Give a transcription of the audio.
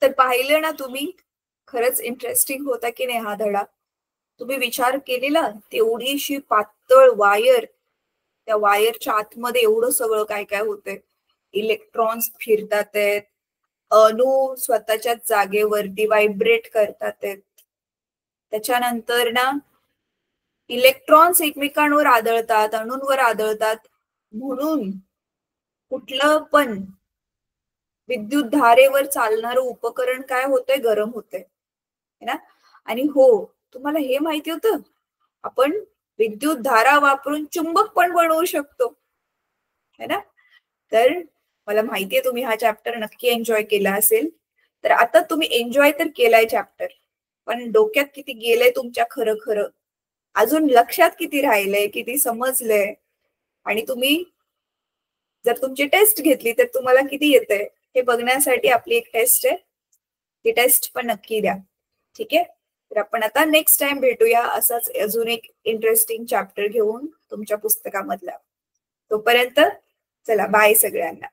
तर पाहिलं ना तुम्ही, खरंच इंटरेस्टिंग होता की नाही हा धडा. तुम्ही विचार केलेला, तेवढीशी पातळ वायर, त्या वायरच्या आतमध्ये एवढं सगळं काय काय होतंय. इलेक्ट्रॉन्स फिरतात आहेत, अणू स्वतःच्याच जागेवरती व्हायब्रेट करतात आहेत. त्याच्यानंतर ना इलेक्ट्रॉन्स एकमेकांवर आदळतात, अणूंवर आदळतात, म्हणून कुठलं पण विद्युत धारेवर चालणारं उपकरण काय होतंय, गरम होतंय है ना. आणि हो, तुम्हाला हे माहिती होतं, आपण विद्युत धारा वापरून चुंबक पण बनवू शकतो है ना. तर मला माहितीये तुम्ही हा चॅप्टर नक्की एन्जॉय केला असेल. तर आता तुम्ही एन्जॉय तर केलाय चॅप्टर, पण डोक्यात किती गेलंय तुमच्या खरं खरं, अजून लक्षात किती राहिलंय, किती समजलंय, आणि तुम्ही जर तुमची टेस्ट घेतली तर तुम्हाला किती येतंय हे बघण्यासाठी आपली एक टेस्ट आहे. ती टेस्ट पण नक्की द्या. ठीक आहे. तर आपण आता नेक्स्ट टाइम भेटूया असाच अजून एक इंटरेस्टिंग चॅप्टर घेऊन तुमच्या पुस्तकामधला. तोपर्यंत चला बाय सगळ्यांना.